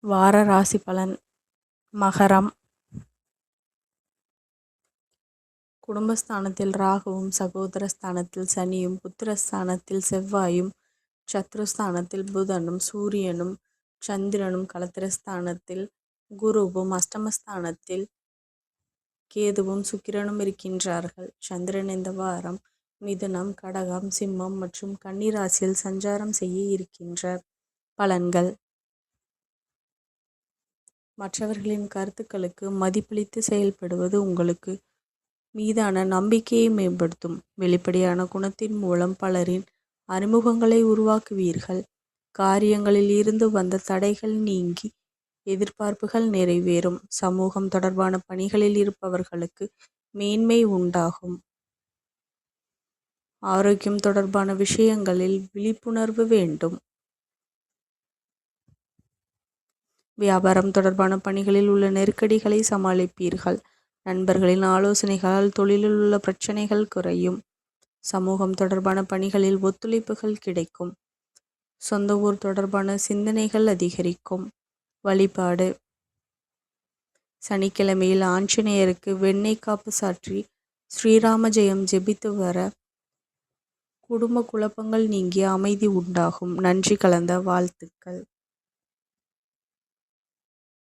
வார ராசி பலன். மகரம். குடும்பஸ்தானத்தில் ராகுவும், சகோதரஸ்தானத்தில் சனியும், புத்திரஸ்தானத்தில் செவ்வாயும், சத்ருஸ்தானத்தில் புதனும், சூரியனும் சந்திரனும், களத்திரஸ்தானத்தில் குருவும், அஷ்டமஸ்தானத்தில் கேதுவும் சுக்கிரனும் இருக்கின்றார்கள். சந்திரன் இந்த வாரம் மிதுனம், கடகம், சிம்மம் மற்றும் கன்னி ராசியில் சஞ்சாரம் செய்ய இருக்கின்றார். பலன்கள். மற்றவர்களின் கருத்துக்களுக்கு மதிப்பளித்து செயல்படுவது உங்களுக்கு மீதான நம்பிக்கையை மேம்படுத்தும். வெளிப்படையான குணத்தின் மூலம் பலரின் அறிமுகங்களை உருவாக்குவீர்கள். காரியங்களில் இருந்து வந்த தடைகள் நீங்கி எதிர்பார்ப்புகள் நிறைவேறும். சமூகம் தொடர்பான பணிகளில் இருப்பவர்களுக்கு மேன்மை உண்டாகும். ஆரோக்கியம் தொடர்பான விஷயங்களில் விழிப்புணர்வு வேண்டும். வியாபாரம் தொடர்பான பணிகளில் உள்ள நெருக்கடிகளை சமாளிப்பீர்கள். நண்பர்களின் ஆலோசனைகளால் தொழிலில் உள்ள பிரச்சனைகள் குறையும். சமூகம் தொடர்பான பணிகளில் ஒத்துழைப்புகள் கிடைக்கும். சொந்த ஊர் தொடர்பான சிந்தனைகள் அதிகரிக்கும். வழிபாடு. சனிக்கிழமையில் ஆஞ்சநேயருக்கு வெண்ணெய் காப்பு சாற்றி ஸ்ரீராம ஜெயம் ஜெபித்து வர குடும்ப குழப்பங்கள் நீங்கி அமைதி உண்டாகும். நன்றி கலந்த வாழ்த்துக்கள்.